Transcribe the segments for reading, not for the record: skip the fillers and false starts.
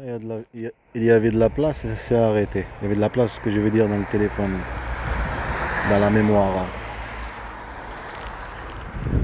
Là, il y avait de la place et ça s'est arrêté. Il y avait de la place, ce que je veux dire, dans le téléphone, dans la mémoire.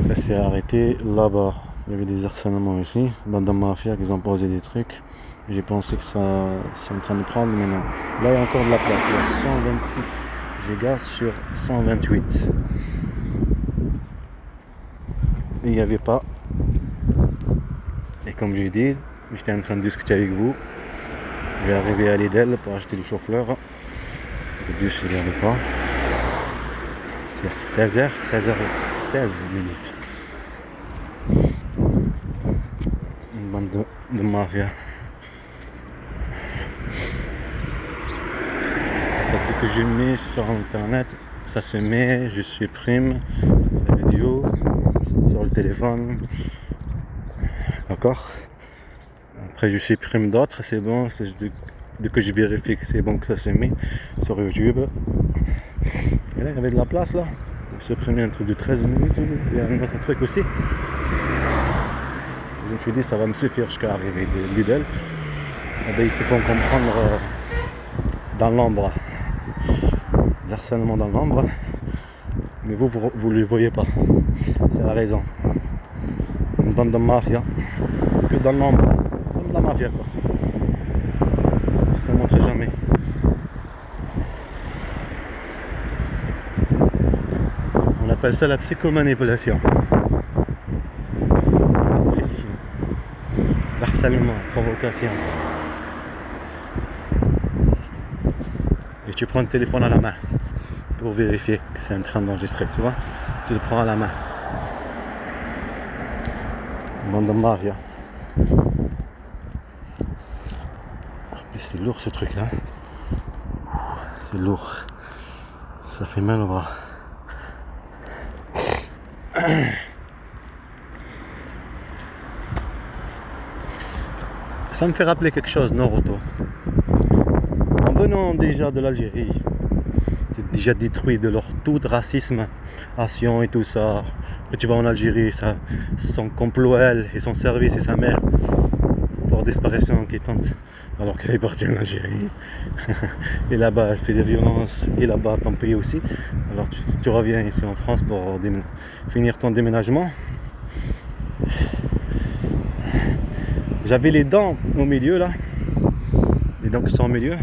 Ça s'est arrêté là-bas. Il y avait des harcèlements aussi. Bande de mafia qui ont posé des trucs. J'ai pensé que ça c'est en train de prendre, mais non. Là, il y a encore de la place. Il y a 126 gigas sur 128. Il n'y avait pas. Et comme j'ai dit, j'étais en train de discuter avec vous. Je vais arriver à Lidl pour acheter du chauffeur. Le bus, il n'y avait pas. C'est 16h16 minutes. Une bande de mafia. En fait, dès que je mets sur internet, ça se met, je supprime la vidéo sur le téléphone. D'accord? Après, je supprime d'autres, c'est bon. C'est juste dès que je vérifie que c'est bon que ça se met sur YouTube. Et là, il y avait de la place là. J'ai supprimé un truc de 13 minutes. Il y a un autre truc aussi. Je me suis dit, ça va me suffire jusqu'à arriver de Lidl. Et bien, il faut comprendre dans l'ombre. Harcèlement dans l'ombre. Mais vous ne le voyez pas. C'est la raison. Une bande de mafia. Que dans l'ombre. Comme la mafia quoi. Ça ne se montre jamais. On appelle ça la psychomanipulation. La pression. L'harcèlement, provocation. Et tu prends le téléphone à la main pour vérifier que c'est en train d'enregistrer, tu vois. Tu le prends à la main. Bande de mafia. Mais c'est lourd ce truc là. C'est lourd. Ça fait mal au bras. Ça me fait rappeler quelque chose, Naruto. En venant déjà de l'Algérie, c'est déjà détruit de leur tout de racisme, action et tout ça. Et tu vas en Algérie, ça, son complot elle et son service et sa mère pour disparition inquiétante, alors qu'elle est partie en Algérie. Et là-bas, elle fait des violences, et là-bas, ton pays aussi. Alors tu reviens ici en France pour finir ton déménagement. J'avais les dents au milieu là, les dents qui sont au milieu,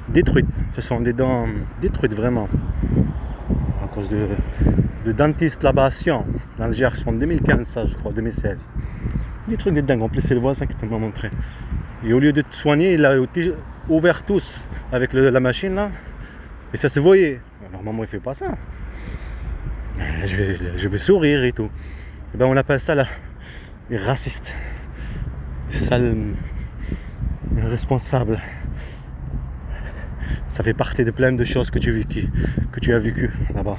détruites. Ce sont des dents détruites vraiment, à cause de dentiste là-bas à Sion, dans le Gers, en 2015, ça je crois, 2016. Des trucs de dingue, en plus c'est le voisin qui m'a montré. Et au lieu de te soigner, il a ouvert tous avec la machine là, et ça se voyait. Normalement il fait pas ça. Je vais sourire et tout. Et ben on appelle ça là, les racistes. Des sales responsables. Ça fait partie de plein de choses que tu as vécu là-bas.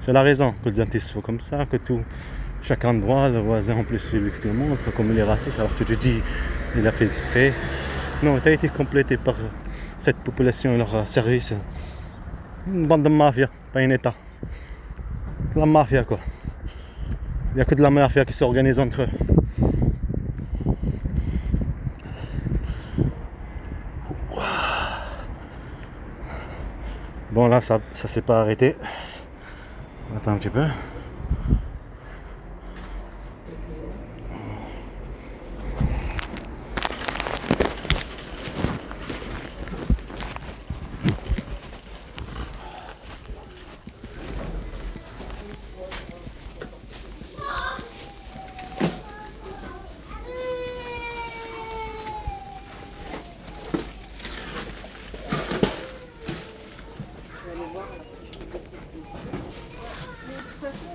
C'est la raison que le dentiste soit comme ça, que tout, chaque endroit, le voisin en plus celui qui te montre, comme il est raciste, alors tu te dis, il a fait exprès. Non, tu as été complété par cette population et leur service. Une bande de mafia, pas un état. La mafia quoi. Il n'y a que de la mafia qui s'organise entre eux. Bon là ça s'est pas arrêté. Attends un petit peu.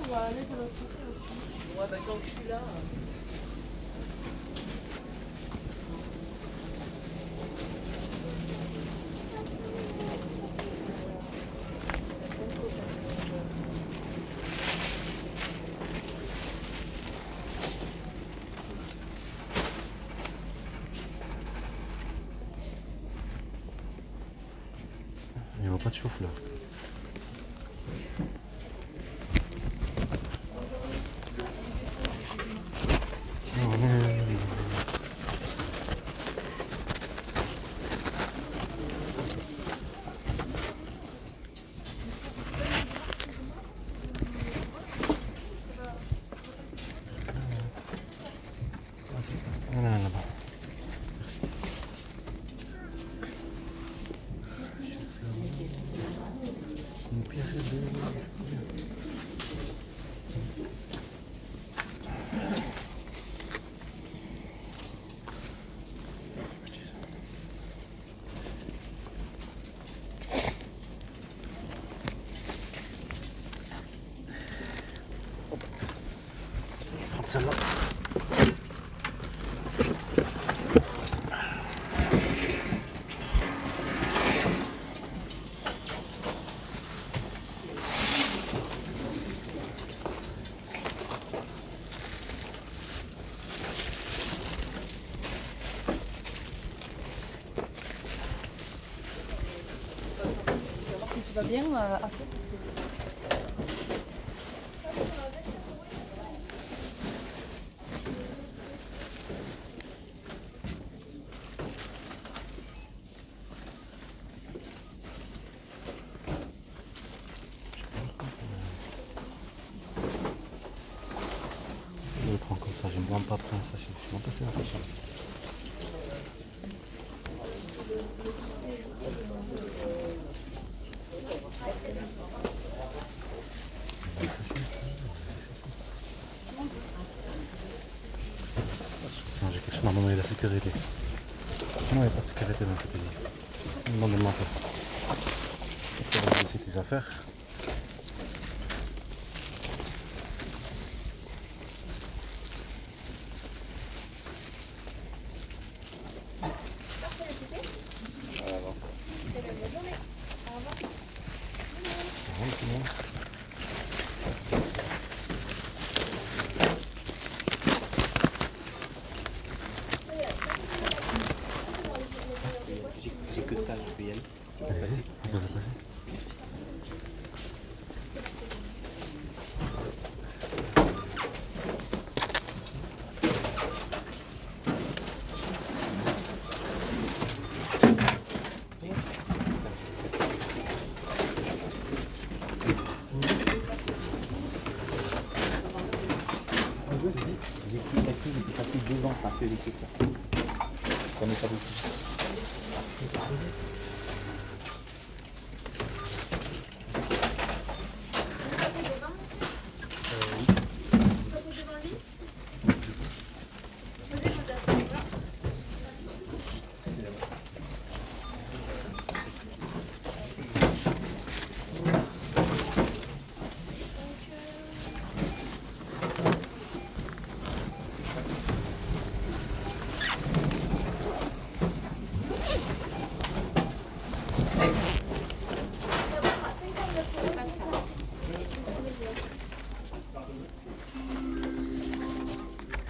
On va aller de l'autre côté aussi. Ouais, bah tant que je suis là. Il n'y a pas de chauffe là. prendre celle-là. Si tu vas bien, après. Je le prends comme ça, je ne me pas prendre un sachet. Je vais passer un sachet. Un sachet. Sinon j'ai quelque chose. Normalement il y a la sécurité. Non, il n'y a pas de sécurité dans ce pays. Demande-moi pas. Tu vas laisser tes affaires. J'ai que ça, je peux y aller. Je peux passer. Merci. Merci. J'ai pris la fille depuis passé 2 ans à faire avec ça. Je connais pas beaucoup.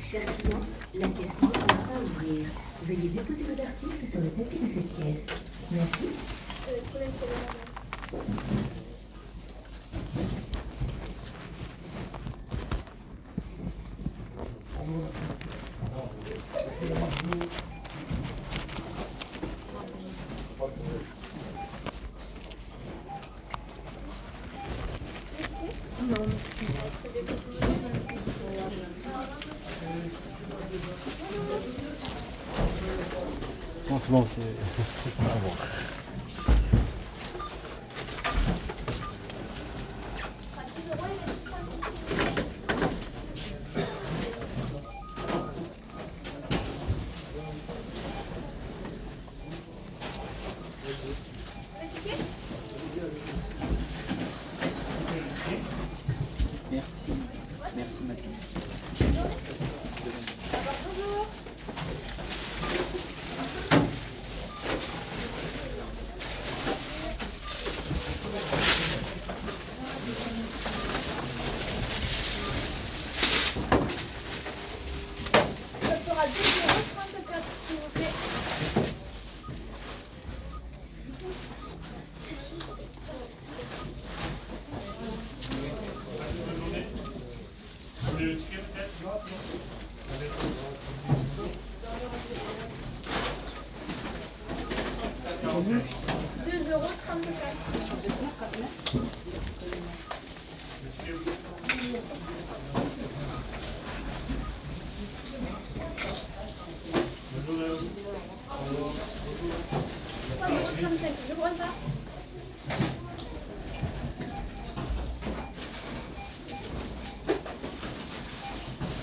Chers clients, la caisse ne va pas ouvrir. Veuillez déposer votre article sur le tapis de cette pièce. Merci. Non, c'est bon, c'est pas bon. Merci. Merci Mathieu. Ça fera 2,34 €, s'il vous plaît. Je prends ça.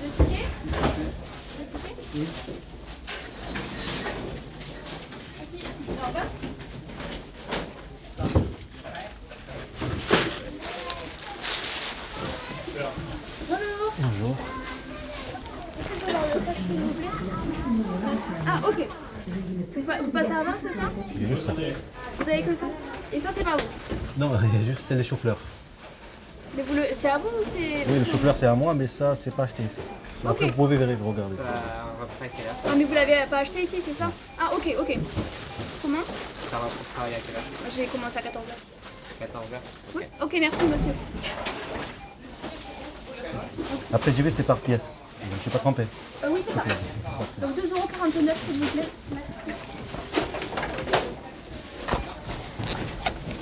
Le ticket? Le ticket? Oui. Merci. Au revoir. Bonjour. Bonjour. sac, s'il vous plaît. Ah, ok. Vous passez avant, c'est ça? Il y a juste ça. Vous avez que ça? Et ça, c'est pas vous? Non, il y a juste c'est les choux-fleurs. Mais vous c'est à vous ou c'est... Oui, le chou-fleur c'est à moi, mais ça c'est pas acheté ici. Après vous pouvez regarder. On va prêter à quelle heure? Non, mais vous l'avez pas acheté ici, c'est ça? Ah, ok, ok. Comment? Ça va pour travailler à quelle heure? J'ai commencé à 14h. 14h. Oui, ok, merci monsieur. Après j'y vais c'est par pièce. Je ne suis pas trompé. Oui, c'est ça. Donc 2,49 € s'il vous plaît. Merci.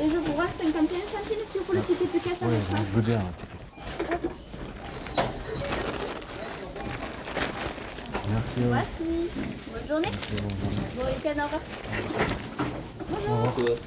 Et je vous reste 51 centimes, est-ce qu'il faut le ticket de caisse Oui, avec ça? je veux bien un petit peu. Merci. Merci. Bonne journée. Bon week-end, au revoir. Au revoir.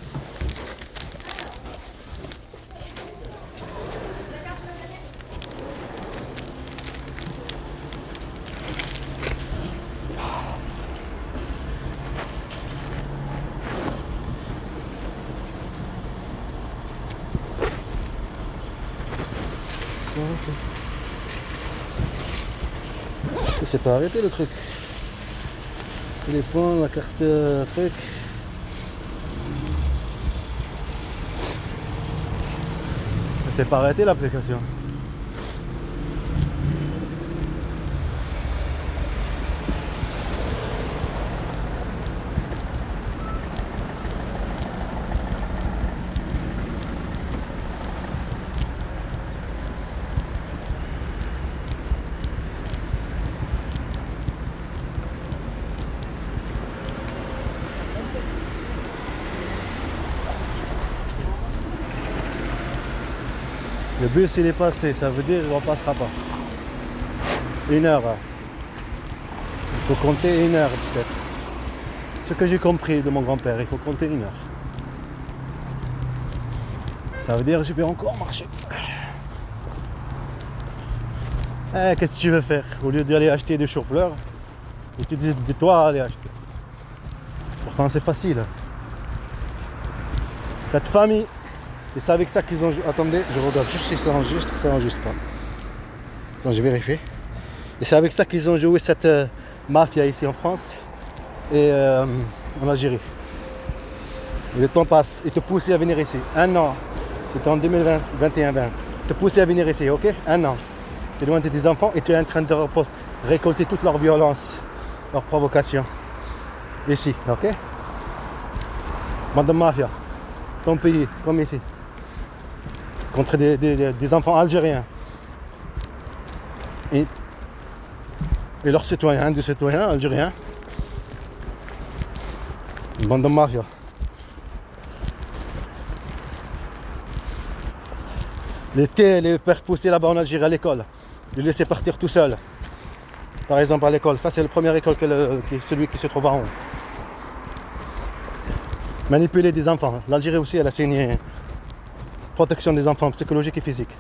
Ça s'est pas arrêté le truc. Téléphone, la carte truc. Ça s'est pas arrêté l'application. Le bus il est passé, ça veut dire qu'il ne repassera pas. 1 heure. Il faut compter 1 heure peut-être. Ce que j'ai compris de mon grand-père, il faut compter 1 heure. Ça veut dire que je vais encore marcher. Qu'est-ce que tu veux faire? Au lieu d'aller acheter des chou-fleurs, et tu dis de toi aller acheter. Pourtant c'est facile. Cette famille, et c'est avec ça qu'ils ont joué. Attendez, je regarde juste si ça enregistre pas. Attends, je vérifie. Et c'est avec ça qu'ils ont joué cette mafia ici en France et en Algérie. Et le temps passe, ils te poussent à venir ici. 1 an, c'était en 2021-20. Ils te poussent à venir ici, ok? 1 an. Tu es loin de tes enfants et tu es en train de récolter toute leur violence, leur provocation. Ici, ok? Bande de mafia. Ton pays, comme ici. Contre des enfants algériens. Et leurs citoyens, des citoyens algériens. Une bande de mafia. Les faire pousser là-bas en Algérie à l'école. Les laisser partir tout seul. Par exemple à l'école. Ça c'est la première école qui est celui qui se trouve en haut. Manipuler des enfants. L'Algérie aussi elle a signé protection des enfants psychologique et physique.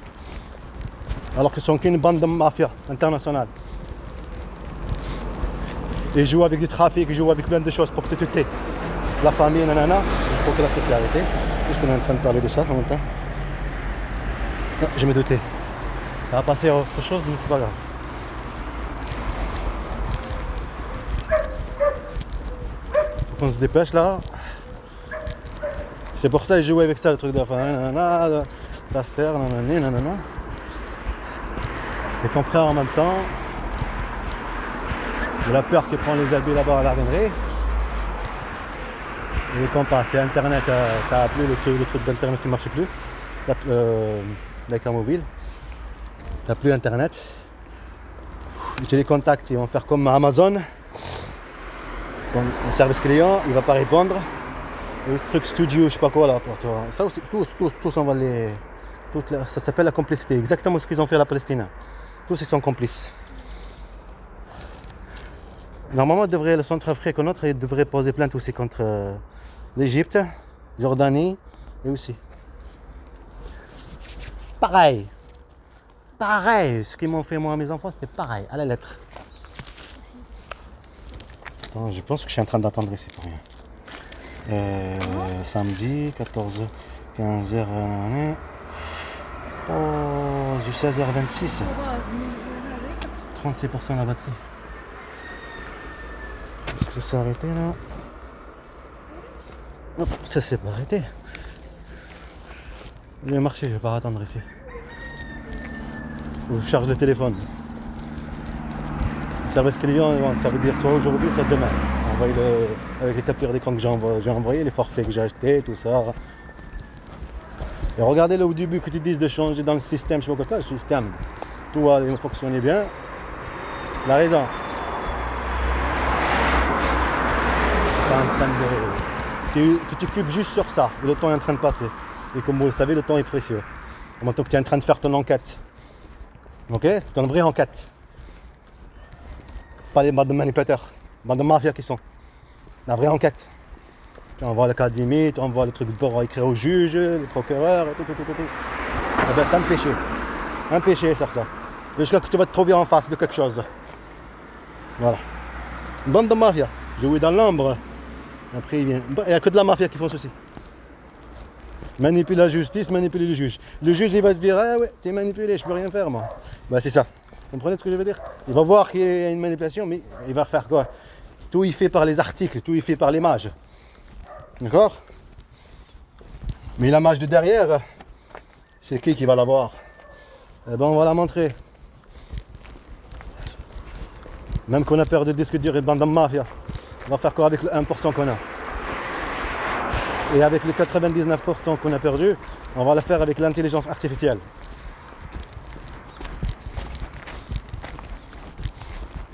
Alors que ce sont qu'une bande de mafia internationale. Ils jouent avec du trafic, ils jouent avec plein de choses pour te tuer. La famille, nanana. Je crois que là ça s'est arrêté. Puisqu'on est en train de parler de ça en même temps. Ah, je me doutais. Ça va passer à autre chose, mais c'est pas grave. Faut qu'on se dépêche là. C'est pour ça que je jouais avec ça, le truc de la famille, nanana, la sœur, nanana, nanana. Et ton frère en même temps. De la peur qu'il prend les habits là-bas à la revinerie. Et le temps passe. Et Internet, t'as appelé le truc d'Internet qui ne marche plus. La carte mobile. T'as plus Internet. Et tu les contacts, ils vont faire comme Amazon. Le service client, il va pas répondre. Le truc studio, je sais pas quoi là pour toi. Ça aussi, tous on va les. Ça s'appelle la complicité. Exactement ce qu'ils ont fait à la Palestine. Tous ils sont complices. Normalement, le Centrafrique ou notre, il devrait poser plainte aussi contre l'Égypte, Jordanie et aussi. Pareil. Pareil. Ce qu'ils m'ont fait moi à mes enfants, c'était pareil, à la lettre. Attends, je pense que je suis en train d'attendre ici pour rien. Samedi, 14h, 15h, oh, 16h26. 36% la batterie. Ça s'est arrêté là. Hop, ça s'est pas arrêté. Il a marché, je vais pas attendre ici. Faut que je charge le téléphone. Le service client, ça veut dire soit aujourd'hui, soit demain. Envoyer avec les captures d'écran que j'ai envoyé, les forfaits que j'ai achetés, tout ça. Et regardez là au début que tu dises de changer dans le système, je sais pas quoi, le système, tout allait fonctionner bien. La raison. Tu t'occupes juste sur ça, et le temps est en train de passer. Et comme vous le savez, le temps est précieux. En même temps que tu es en train de faire ton enquête. Ok? Ton vraie enquête. Pas les bandes de manipulateurs, bandes de mafia qui sont. La vraie enquête. Tu envoies l'académie, tu envoies le truc pour écrire au juge, le procureur, et tout. Eh bien, t'as un péché sur ça. Jusqu'à ce que tu vas te trouver en face de quelque chose. Voilà. Une bande de mafia. Jouer dans l'ombre. Après, il n'y a que de la mafia qui font ceci. Manipuler la justice, manipuler le juge. Le juge, il va te dire, ah ouais, t'es manipulé, je peux rien faire, moi. Bah, c'est ça. Vous comprenez ce que je veux dire? Il va voir qu'il y a une manipulation, mais il va faire quoi? Tout est fait par les articles, tout est fait par l'image. D'accord? Mais la mage de derrière, c'est qui va la voir? Eh ben, on va la montrer. Même qu'on a peur de discuter une bande de mafia, on va faire quoi avec le 1% qu'on a? Et avec les 99% qu'on a perdu, on va le faire avec l'intelligence artificielle.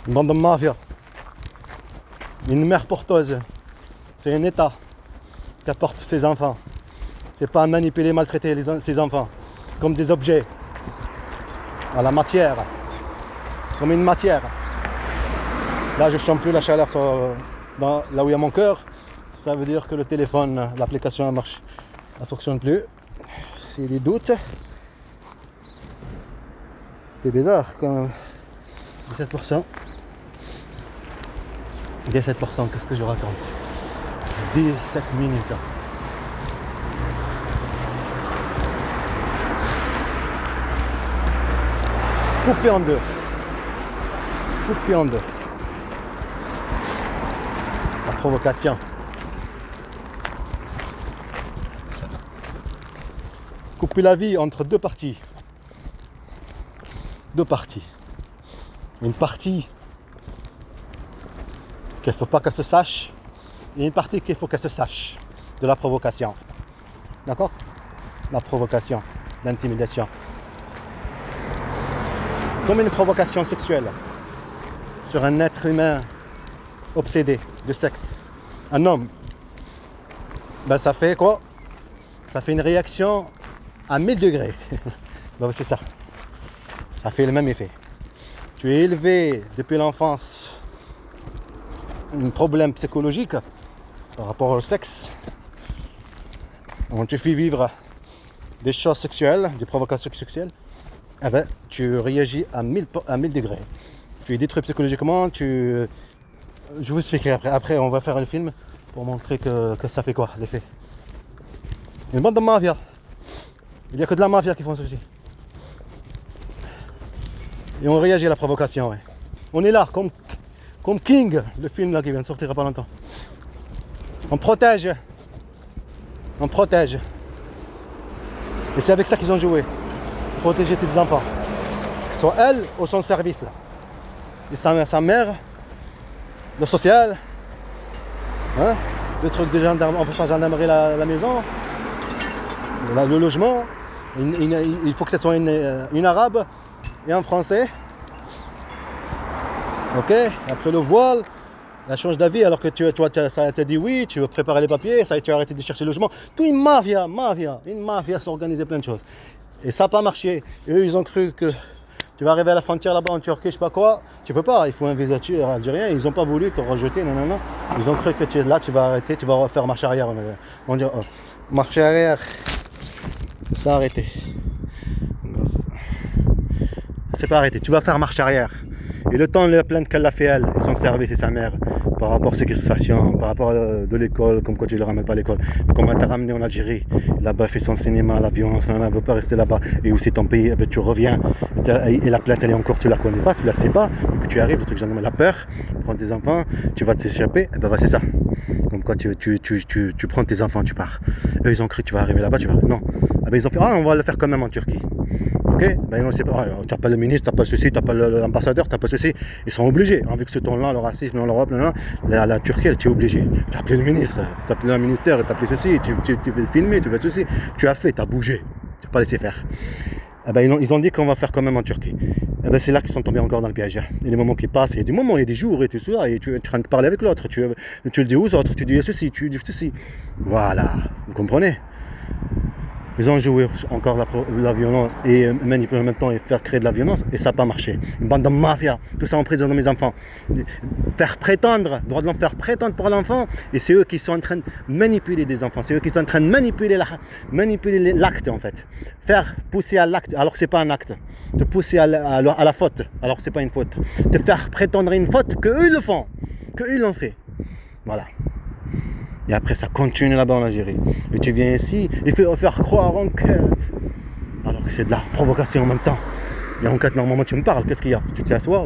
Une bande de mafia. Une mère porteuse. C'est un État qui apporte ses enfants. C'est pas manipuler, maltraiter ses enfants comme des objets. À la matière. Comme une matière. Là, je ne sens plus la chaleur là où il y a mon cœur. Ça veut dire que le téléphone, l'application marche, ne fonctionne plus. S'il y a des doutes. C'est bizarre quand même. 17%. 17%, qu'est-ce que je raconte? 17 minutes. Coupé en deux. Coupé en deux. La provocation. Couper la vie entre deux parties. Deux parties. Une partie qu'il ne faut pas qu'elle se sache et une partie qu'il faut qu'elle se sache de la provocation. D'accord? La provocation, l'intimidation. Comme une provocation sexuelle sur un être humain obsédé de sexe, un homme, ben ça fait quoi? Ça fait une réaction à 1000 degrés. Ben c'est ça. Ça fait le même effet. Tu es élevé depuis l'enfance un problème psychologique par rapport au sexe. On te fait vivre des choses sexuelles, des provocations sexuelles. Eh ben, tu réagis à 1000 degrés. Tu es détruit psychologiquement. Je vous expliquerai après. Après, on va faire un film pour montrer que ça fait quoi, l'effet. Une bande de mafia. Il n'y a que de la mafia qui font ceci. Et on réagit à la provocation. Ouais. On est là, comme King, le film là qui vient de sortir il n'y a pas longtemps. On protège. On protège. Et c'est avec ça qu'ils ont joué. Protéger tes enfants. Soit elle ou son service là. Et sa mère, le social, hein, le truc de gendarme, on fait gendarmerie la maison, le logement. Il faut que ce soit une arabe et un français. Ok, après le voile, elle change d'avis alors que toi ça t'a dit oui, tu veux préparer les papiers, ça tu as arrêté de chercher le logement. Tout une mafia s'organisait plein de choses. Et ça n'a pas marché. Et eux ils ont cru que tu vas arriver à la frontière là-bas en Turquie, je sais pas quoi, tu peux pas, il faut un visa algérien, ils n'ont pas voulu te rejeter, non. Ils ont cru que tu es là, tu vas arrêter, tu vas faire marche arrière. On dit marche arrière, ça a arrêté. C'est pas arrêté, tu vas faire marche arrière. Et le temps, la plainte qu'elle a fait elle, et son service et sa mère, par rapport à séquestration, par rapport de l'école, comme quoi tu ne le ramènes pas à l'école, comme elle t'a ramené en Algérie, là-bas fait son cinéma, la violence, elle ne veut pas rester là-bas, et où c'est ton pays, eh ben, tu reviens, et la plainte elle est encore, tu la connais pas, tu la sais pas, donc tu arrives, le truc gendarme, la peur, prends tes enfants, tu vas t'échapper, et ben c'est ça. Comme quoi tu prends tes enfants, tu pars. Eux ils ont cru que tu vas arriver là-bas, tu vas. Non. Ah ben ils ont fait, on va le faire quand même en Turquie. Ok, ben non, c'est pas, tu n'as pas le ministre, tu n'as pas ceci, tu n'as pas l'ambassadeur, tu n'as pas ceci. Ils sont obligés, avec ce ton-là, le racisme dans l'Europe, la Turquie, elle t'est obligée. Tu as appelé le ministre, tu as appelé le ministère, tu as appelé ceci, tu fais filmer, tu fais ceci. Tu as fait, tu as bougé. Tu n'as pas laissé faire. Eh ben, ils ont dit qu'on va faire quand même en Turquie. Eh ben, c'est là qu'ils sont tombés encore dans le piège. Il y a des moments qui passent, il y a des moments, il y a des jours, et tout ça, et tu es en train de parler avec l'autre, tu le dis aux autres, tu dis ceci, tu dis ceci. Voilà, vous comprenez? Ils ont joué encore la violence et manipuler en même temps et faire créer de la violence, et ça n'a pas marché. Une bande de mafia, tout ça en prison de mes enfants. Faire prétendre, droit de l'enfant, faire prétendre pour l'enfant, et c'est eux qui sont en train de manipuler des enfants, c'est eux qui sont en train de manipuler l'acte en fait. Faire pousser à l'acte alors que c'est pas un acte. Te pousser à la faute alors que c'est pas une faute. Te faire prétendre une faute qu'eux ils le font, qu'eux ils l'ont fait. Voilà. Et après, ça continue là-bas en Algérie. Et tu viens ici et faire croire en quête. Alors que c'est de la provocation en même temps. Et en quête, normalement, tu me parles. Qu'est-ce qu'il y a? Tu t'assois?